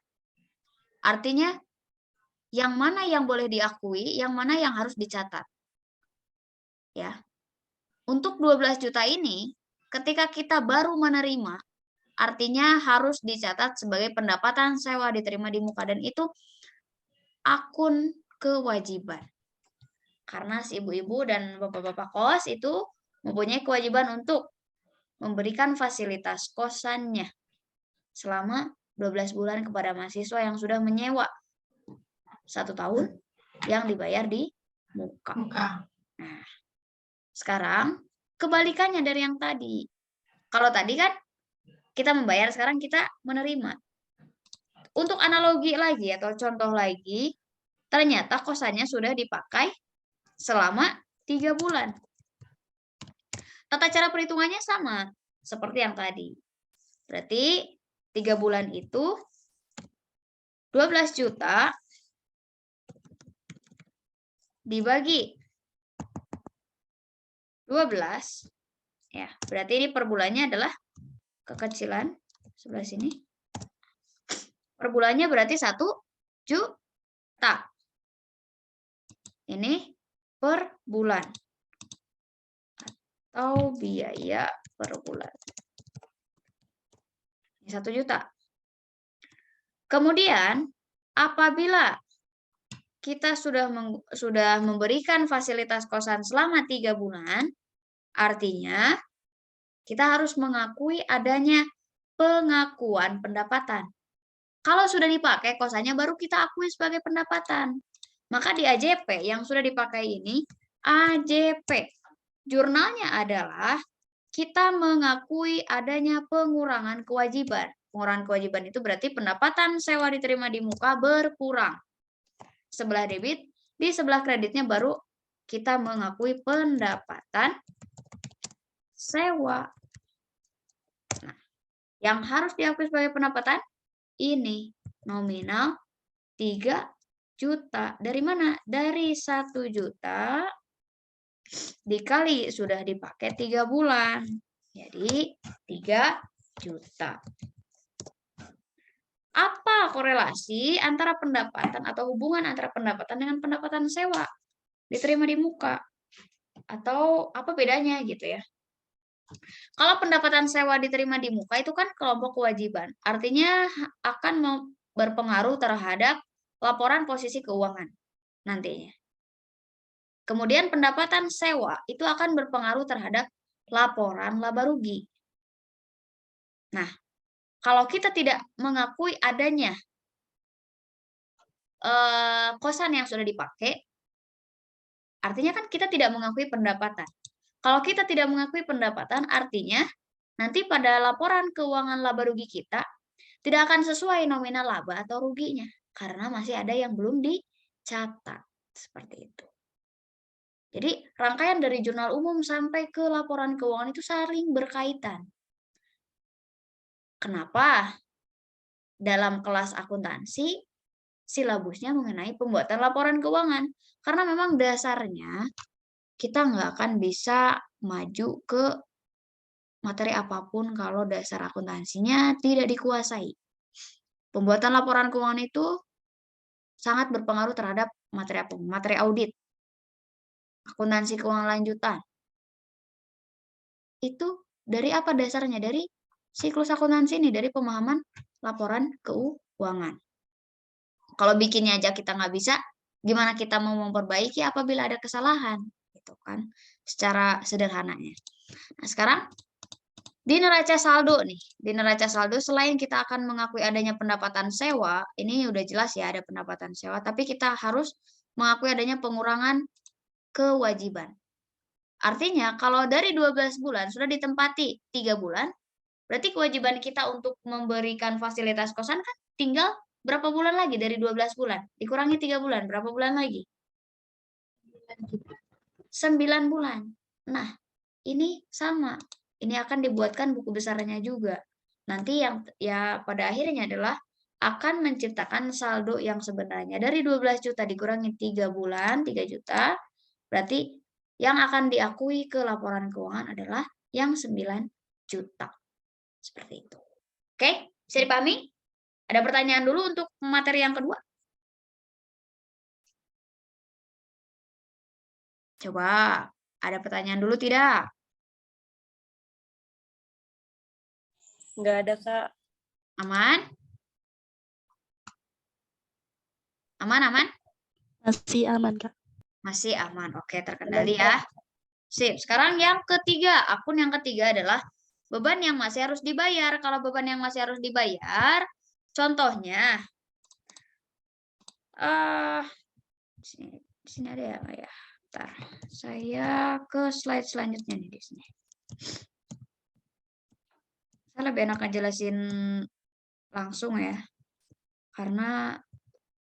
Artinya, yang mana yang boleh diakui, yang mana yang harus dicatat. Ya. Untuk 12 juta ini, ketika kita baru menerima, artinya harus dicatat sebagai pendapatan sewa diterima di muka, dan itu akun kewajiban. Karena si ibu-ibu dan bapak-bapak kos itu mempunyai kewajiban untuk memberikan fasilitas kosannya selama 12 bulan kepada mahasiswa yang sudah menyewa 1 tahun yang dibayar di muka. Nah, sekarang kebalikannya dari yang tadi. Kalau tadi kan kita membayar, sekarang kita menerima. Untuk analogi lagi atau contoh lagi, ternyata kosannya sudah dipakai selama 3 bulan. Tata cara perhitungannya sama seperti yang tadi. Berarti 3 bulan itu 12 juta dibagi 12. Ya, berarti ini per bulannya adalah kekecilan sebelah sini. Per bulannya berarti 1 juta. Ini per bulan atau biaya per bulan. 1 juta. Kemudian apabila kita sudah memberikan fasilitas kosan selama 3 bulan, artinya kita harus mengakui adanya pengakuan pendapatan. Kalau sudah dipakai kosannya baru kita akui sebagai pendapatan. Maka di AJP yang sudah dipakai ini, AJP. Jurnalnya adalah kita mengakui adanya pengurangan kewajiban. Pengurangan kewajiban itu berarti pendapatan sewa diterima di muka berkurang. Sebelah debit, di sebelah kreditnya baru kita mengakui pendapatan sewa. Nah, yang harus diakui sebagai pendapatan ini nominal 3 juta. Dari mana? Dari 1 juta dikali sudah dipakai 3 bulan. Jadi 3 juta. Apa korelasi antara pendapatan atau hubungan antara pendapatan dengan pendapatan sewa diterima di muka? Atau apa bedanya gitu ya? Kalau pendapatan sewa diterima di muka itu kan kelompok kewajiban. Artinya akan berpengaruh terhadap laporan posisi keuangan nantinya. Kemudian pendapatan sewa itu akan berpengaruh terhadap laporan laba rugi. Nah, kalau kita tidak mengakui adanya kosan yang sudah dipakai, artinya kan kita tidak mengakui pendapatan. Kalau kita tidak mengakui pendapatan, artinya nanti pada laporan keuangan laba rugi kita tidak akan sesuai nominal laba atau ruginya, karena masih ada yang belum dicatat. Seperti itu. Jadi, rangkaian dari jurnal umum sampai ke laporan keuangan itu saling berkaitan. Kenapa? Dalam kelas akuntansi, silabusnya mengenai pembuatan laporan keuangan. Karena memang dasarnya kita nggak akan bisa maju ke materi apapun kalau dasar akuntansinya tidak dikuasai. Pembuatan laporan keuangan itu sangat berpengaruh terhadap materi apa? Materi audit, akuntansi keuangan lanjutan. Itu dari apa dasarnya? Dari siklus akuntansi ini, dari pemahaman laporan keuangan. Kalau bikinnya aja kita nggak bisa, gimana kita mau memperbaiki apabila ada kesalahan? Gitu kan, secara sederhananya. Nah, sekarang di neraca saldo nih. Di neraca saldo selain kita akan mengakui adanya pendapatan sewa, ini udah jelas ya ada pendapatan sewa, tapi kita harus mengakui adanya pengurangan kewajiban. Artinya kalau dari 12 bulan sudah ditempati 3 bulan, berarti kewajiban kita untuk memberikan fasilitas kosan kan tinggal berapa bulan lagi dari 12 bulan? Dikurangi 3 bulan, berapa bulan lagi? 9 bulan. Nah, ini sama. Ini akan dibuatkan buku besarnya juga. Nanti yang ya pada akhirnya adalah akan menciptakan saldo yang sebenarnya. Dari 12 juta dikurangi 3 bulan, 3 juta, berarti yang akan diakui ke laporan keuangan adalah yang 9 juta. Seperti itu. Oke, bisa dipahami? Ada pertanyaan dulu untuk materi yang kedua? Coba, ada pertanyaan dulu tidak? Nggak ada, Kak. Aman? Aman, aman? Masih aman, Kak. Masih aman. Oke, terkendali ya. Sip. Sekarang yang ketiga. Akun yang ketiga adalah beban yang masih harus dibayar. Kalau beban yang masih harus dibayar, contohnya, di sini ada ya, Mbak ya. Bentar, saya ke slide selanjutnya nih di sini. Saya lebih enak ngejelasin langsung ya, karena,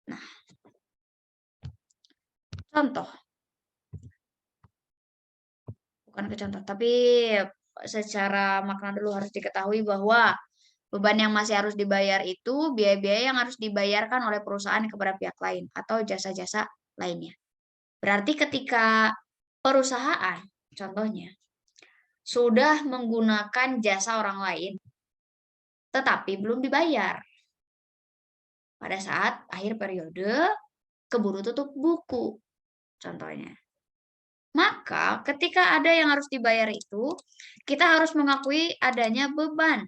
nah, contoh, bukan ke contoh, tapi secara makna dulu harus diketahui bahwa beban yang masih harus dibayar itu biaya-biaya yang harus dibayarkan oleh perusahaan kepada pihak lain atau jasa-jasa lainnya. Berarti ketika perusahaan, contohnya, sudah menggunakan jasa orang lain, tetapi belum dibayar pada saat akhir periode keburu tutup buku, contohnya. Maka ketika ada yang harus dibayar itu, kita harus mengakui adanya beban.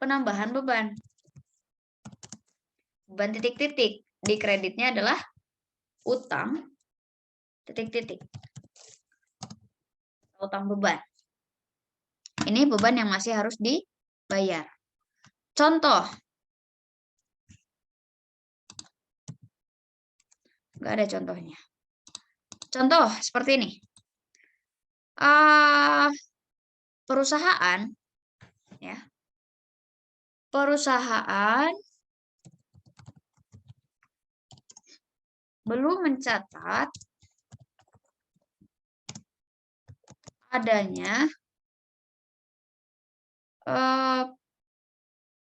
Penambahan beban. Beban titik-titik. Di kreditnya adalah utang titik-titik. Utang beban. Ini beban yang masih harus dibayar. Contoh, Nggak ada contohnya. Contoh seperti ini. Perusahaan, ya, perusahaan belum mencatat adanya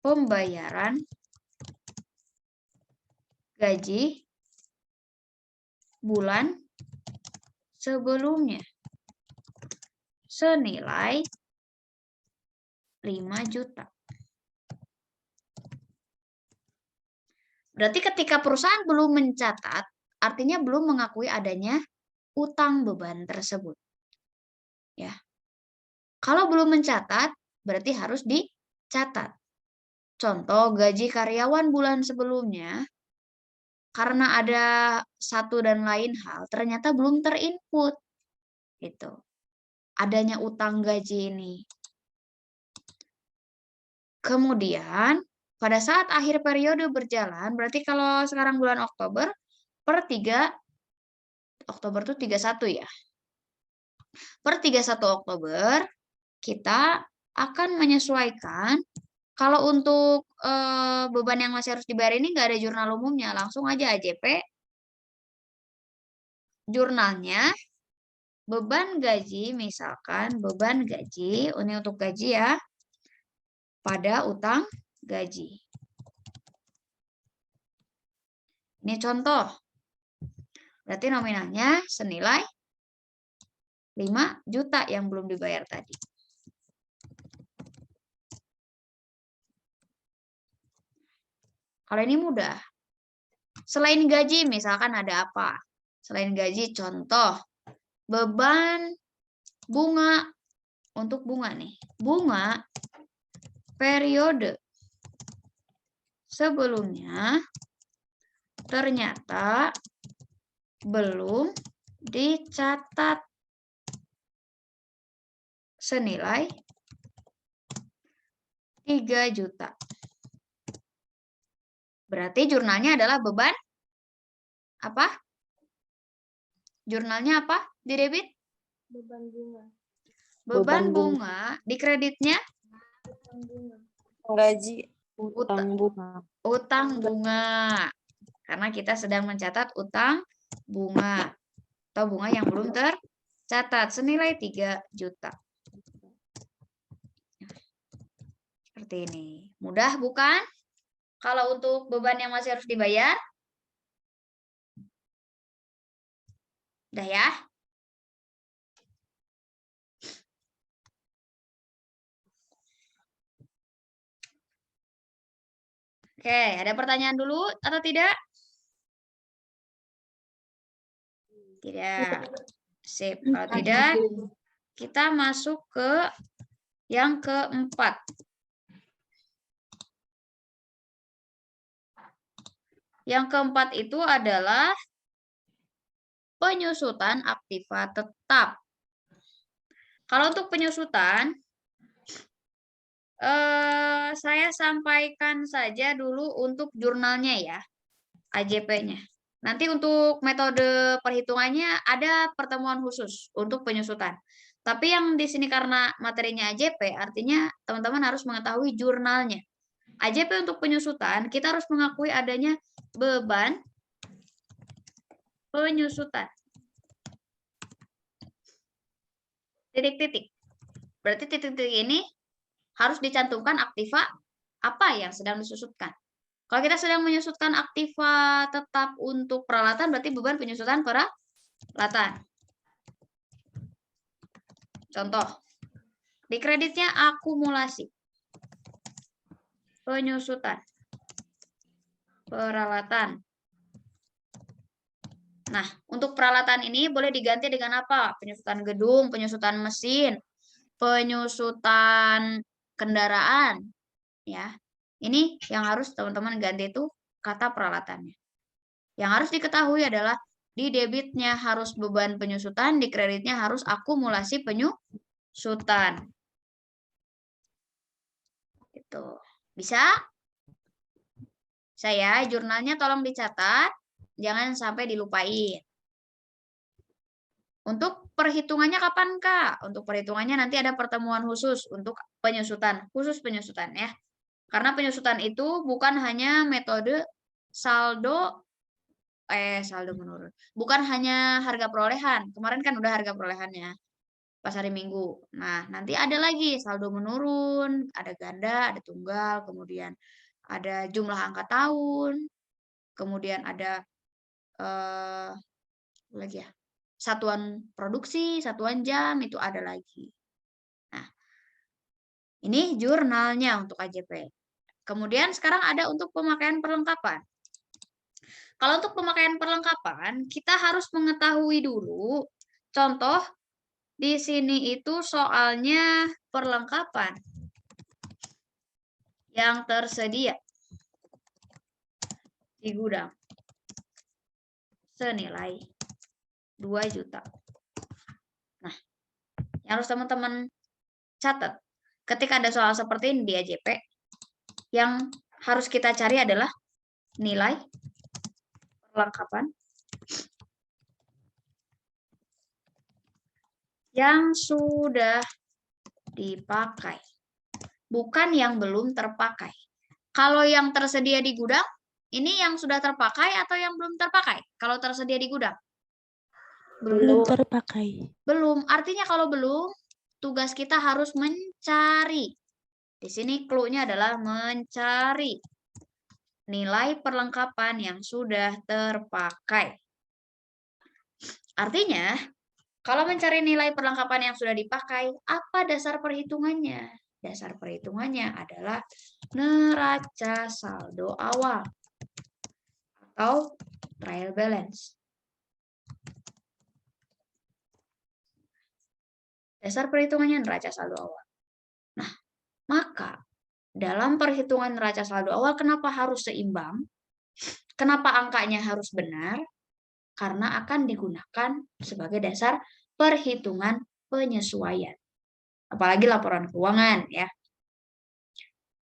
pembayaran gaji bulan sebelumnya senilai 5 juta. Berarti ketika perusahaan belum mencatat, artinya belum mengakui adanya utang beban tersebut. Ya. Kalau belum mencatat, berarti harus dicatat. Contoh gaji karyawan bulan sebelumnya, karena ada satu dan lain hal, ternyata belum terinput. Gitu. Adanya utang gaji ini. Kemudian, pada saat akhir periode berjalan, berarti kalau sekarang bulan Oktober, per 3 Oktober itu 31 ya. Per 31 Oktober, kita akan menyesuaikan. Kalau untuk beban yang masih harus dibayar ini nggak ada jurnal umumnya, langsung aja AJP. Jurnalnya, beban gaji, misalkan beban gaji, ini untuk gaji ya, pada utang gaji. Ini contoh. Berarti nominalnya senilai 5 juta yang belum dibayar tadi. Kalau ini mudah. Selain gaji, misalkan ada apa? Selain gaji, contoh. Beban bunga. Untuk bunga nih. Bunga periode sebelumnya ternyata belum dicatat senilai 3 juta. Berarti jurnalnya adalah beban apa? Jurnalnya apa? Di debit? Beban bunga. Beban bunga. Di kreditnya? Gaji. Utang bunga. Utang bunga. Karena kita sedang mencatat utang bunga. Atau bunga yang belum tercatat. Senilai 3 juta. Seperti ini. Mudah bukan? Kalau untuk beban yang masih harus dibayar? Udah ya? Oke, ada pertanyaan dulu atau tidak? Tidak. Sip. Kalau tidak, kita masuk ke yang keempat. Yang keempat itu adalah penyusutan aktiva tetap. Kalau untuk penyusutan, saya sampaikan saja dulu untuk jurnalnya ya, AJP-nya. Nanti untuk metode perhitungannya ada pertemuan khusus untuk penyusutan. Tapi yang di sini karena materinya AJP, artinya teman-teman harus mengetahui jurnalnya. AJP untuk penyusutan, kita harus mengakui adanya beban penyusutan. Titik-titik. Berarti titik-titik ini harus dicantumkan aktiva apa yang sedang disusutkan. Kalau kita sedang menyusutkan aktiva tetap untuk peralatan, berarti beban penyusutan peralatan. Contoh, di kreditnya akumulasi. Penyusutan. Peralatan. Nah, untuk peralatan ini boleh diganti dengan apa? Penyusutan gedung, penyusutan mesin, penyusutan kendaraan. Ya, ini yang harus teman-teman ganti itu kata peralatannya. Yang harus diketahui adalah di debitnya harus beban penyusutan, di kreditnya harus akumulasi penyusutan. Itu bisa? Saya jurnalnya tolong dicatat. jangan sampai dilupain. Untuk perhitungannya kapan, Kak? Untuk perhitungannya nanti ada pertemuan khusus untuk penyusutan, khusus penyusutan ya. Karena penyusutan itu bukan hanya metode saldo menurun. Bukan hanya harga perolehan. Kemarin kan udah harga perolehannya pas hari Minggu. Nah, nanti ada lagi saldo menurun, ada ganda, ada tunggal, kemudian ada jumlah angka tahun, kemudian ada lagi ya, satuan produksi, satuan jam, itu ada lagi. Nah, ini jurnalnya untuk AJP. Kemudian sekarang ada untuk pemakaian perlengkapan. Kalau untuk pemakaian perlengkapan, kita harus mengetahui dulu contoh di sini itu soalnya perlengkapan yang tersedia di gudang senilai 2 juta. Nah, yang harus teman-teman catat ketika ada soal seperti ini di AJP, yang harus kita cari adalah nilai perlengkapan yang sudah dipakai, bukan yang belum terpakai. Kalau yang tersedia di gudang, ini yang sudah terpakai atau yang belum terpakai? Kalau tersedia di gudang? Belum terpakai. Belum. Artinya kalau belum, tugas kita harus mencari. Di sini clue-nya adalah mencari nilai perlengkapan yang sudah terpakai. Artinya, kalau mencari nilai perlengkapan yang sudah dipakai, apa dasar perhitungannya? Dasar perhitungannya adalah neraca saldo awal atau trial balance. Dasar perhitungannya neraca saldo awal. Nah, maka dalam perhitungan neraca saldo awal kenapa harus seimbang? Kenapa angkanya harus benar? Karena akan digunakan sebagai dasar perhitungan penyesuaian. Apalagi laporan keuangan ya.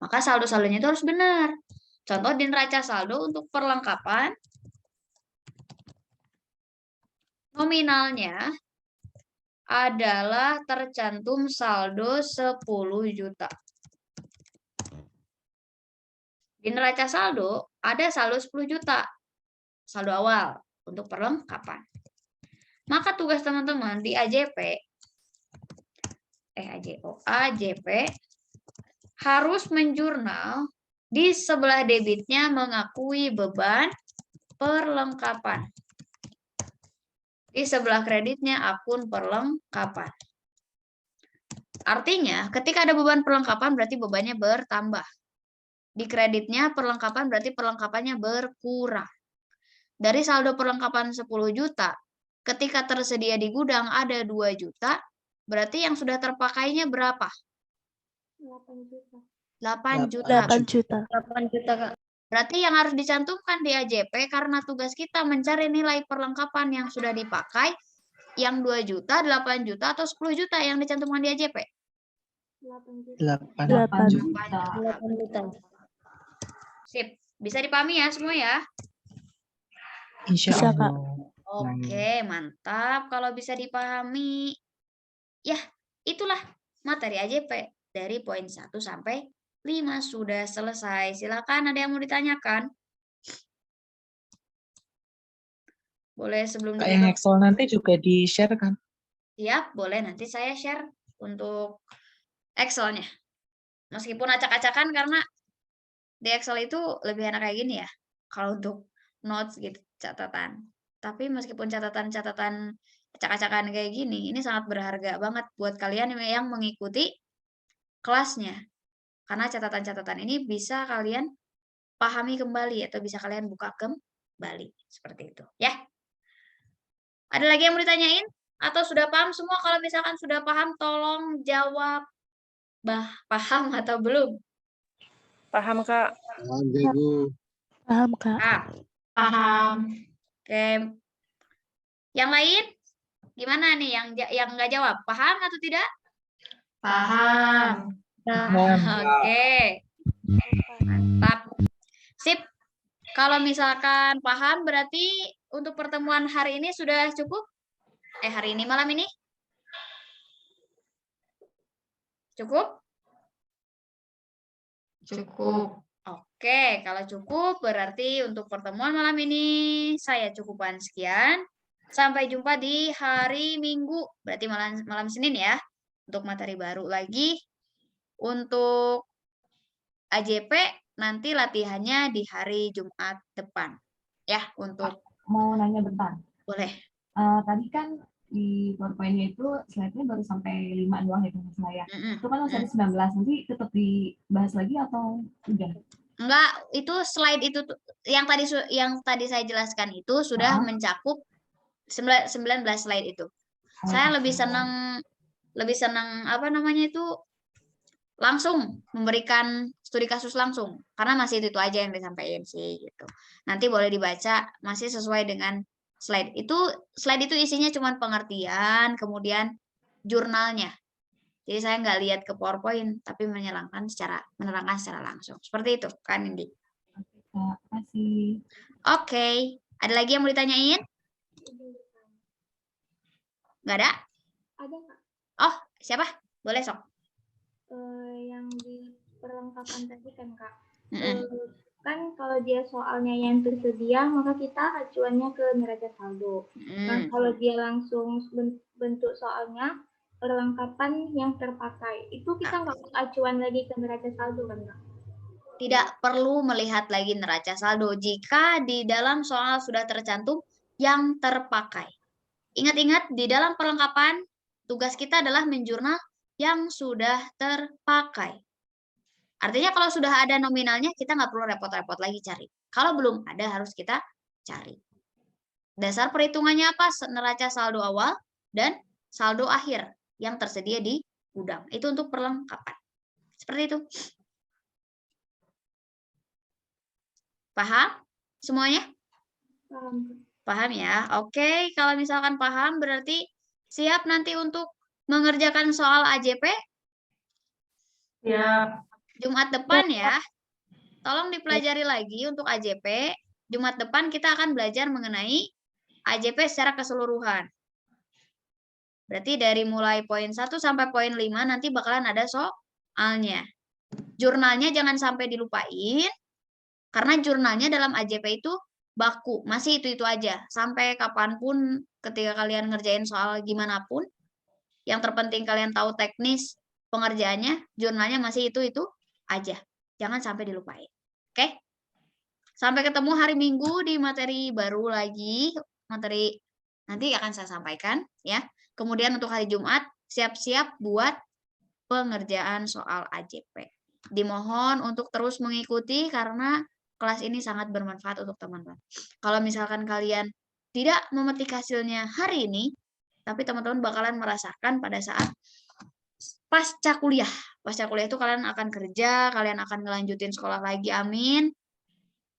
Maka saldo-saldonya itu harus benar. Contoh di neraca saldo untuk perlengkapan, nominalnya adalah tercantum saldo 10 juta. Di neraca saldo ada saldo 10 juta. Saldo awal untuk perlengkapan. Maka tugas teman-teman di AJP harus menjurnal di sebelah debitnya mengakui beban perlengkapan. Di sebelah kreditnya akun perlengkapan. Artinya, ketika ada beban perlengkapan berarti bebannya bertambah. Di kreditnya perlengkapan berarti perlengkapannya berkurang. Dari saldo perlengkapan 10 juta, ketika tersedia di gudang ada 2 juta, berarti yang sudah terpakainya berapa? 8 juta. 8 juta. 8 juta. 8 juta, Kak. Berarti yang harus dicantumkan di AJP karena tugas kita mencari nilai perlengkapan yang sudah dipakai, yang 2 juta, 8 juta, atau 10 juta yang dicantumkan di AJP? 8 juta. 8 juta. Sip. Bisa dipahami ya semua ya? Insya Bisa, Allah. Oke, mantap. Kalau bisa dipahami, ya itulah materi AJP dari poin 1 sampai 5 sudah selesai. Silakan, ada yang mau ditanyakan? Boleh sebelum Kak, yang Excel nanti juga di-share kan? Siap, boleh nanti saya share untuk Excel-nya. Meskipun acak-acakan karena di Excel itu lebih enak kayak gini ya. Kalau untuk notes gitu, catatan. Tapi meskipun catatan-catatan acak-acakan kayak gini, ini sangat berharga banget buat kalian yang mengikuti kelasnya. Karena catatan-catatan ini bisa kalian pahami kembali atau bisa kalian buka kembali. Seperti itu ya. Ada lagi yang mau ditanyain? Atau sudah paham semua? Kalau misalkan sudah paham, tolong jawab paham atau belum? Paham, Kak. Paham, Kak. Paham. Oke. Yang lain? Gimana nih yang nggak jawab? Paham atau tidak? Paham. Oke. Mantap. Sip. Kalau misalkan paham, berarti untuk pertemuan hari ini sudah cukup? Hari ini, malam ini? Cukup? Cukup. Oke, kalau cukup berarti untuk pertemuan malam ini saya cukupkan sekian. Sampai jumpa di hari Minggu, berarti malam Senin ya. Untuk materi baru lagi. Untuk AJP nanti latihannya di hari Jumat depan. Ya, untuk Mau nanya bentar. boleh. Tadi kan di PowerPoint-nya itu slide-nya baru sampai 5 doang ya saya. Itu kan masih ada 19, nanti tetap dibahas lagi atau udah? Enggak, itu slide itu yang tadi saya jelaskan itu sudah mencakup 19 slide itu. Saya lebih senang apa namanya itu langsung memberikan studi kasus langsung karena masih itu aja yang disampaikan sih gitu. Nanti boleh dibaca masih sesuai dengan slide itu isinya cuma pengertian, kemudian jurnalnya. Jadi saya nggak lihat ke PowerPoint, tapi menerangkan secara langsung. Seperti itu kan, Indi? Terima kasih. Oke. Ada lagi yang mau ditanyain? Nggak ada? Ada Kak. Oh, siapa? Boleh, sok. Yang di perlengkapan tadi kan Kak. Kan kalau dia soalnya yang tersedia, maka kita acuannya ke neraca saldo. Nah, kalau dia langsung bentuk soalnya perlengkapan yang terpakai, itu kita nggak acuan lagi ke neraca saldo kan Kak? Tidak perlu melihat lagi neraca saldo jika di dalam soal sudah tercantum yang terpakai. Ingat-ingat di dalam perlengkapan tugas kita adalah menjurnal yang sudah terpakai. Artinya kalau sudah ada nominalnya, kita nggak perlu repot-repot lagi cari. Kalau belum ada, harus kita cari. Dasar perhitungannya apa? Neraca saldo awal dan saldo akhir yang tersedia di gudang. Itu untuk perlengkapan. Seperti itu. Paham semuanya? Paham. Paham ya? Oke, kalau misalkan paham, berarti siap nanti untuk mengerjakan soal AJP? Siap. Jumat depan ya. Tolong dipelajari lagi untuk AJP. Jumat depan kita akan belajar mengenai AJP secara keseluruhan. Berarti dari mulai poin 1 sampai poin 5 nanti bakalan ada soalnya. Jurnalnya jangan sampai dilupain. Karena jurnalnya dalam AJP itu baku. Masih itu-itu aja. Sampai kapanpun ketika kalian ngerjain soal gimana pun. Yang terpenting kalian tahu teknis pengerjaannya. Jurnalnya masih itu-itu aja. Jangan sampai dilupain. Oke? Sampai ketemu hari Minggu di materi baru lagi. Materi nanti akan saya sampaikan ya. Kemudian untuk hari Jumat siap-siap buat pengerjaan soal AJP. Dimohon untuk terus mengikuti karena kelas ini sangat bermanfaat untuk teman-teman. Kalau misalkan kalian tidak memetik hasilnya hari ini, tapi teman-teman bakalan merasakan pada saat pasca kuliah. Pasca kuliah itu kalian akan kerja, kalian akan ngelanjutin sekolah lagi, amin.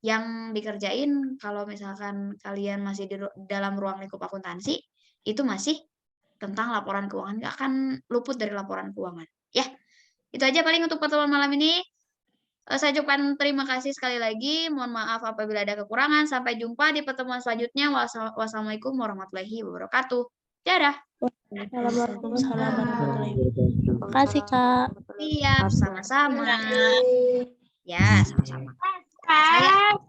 Yang dikerjain kalau misalkan kalian masih di dalam ruang lingkup akuntansi, itu masih tentang laporan keuangan, nggak akan luput dari laporan keuangan. Ya, itu aja paling untuk pertemuan malam ini. Saya ucapkan terima kasih sekali lagi. Mohon maaf apabila ada kekurangan. Sampai jumpa di pertemuan selanjutnya. Wassalamualaikum warahmatullahi wabarakatuh. Dadah. Waalaikumsalam warahmatullahi wabarakatuh. Terima kasih, Kak. Siap, sama-sama. Ya, sama-sama. Saya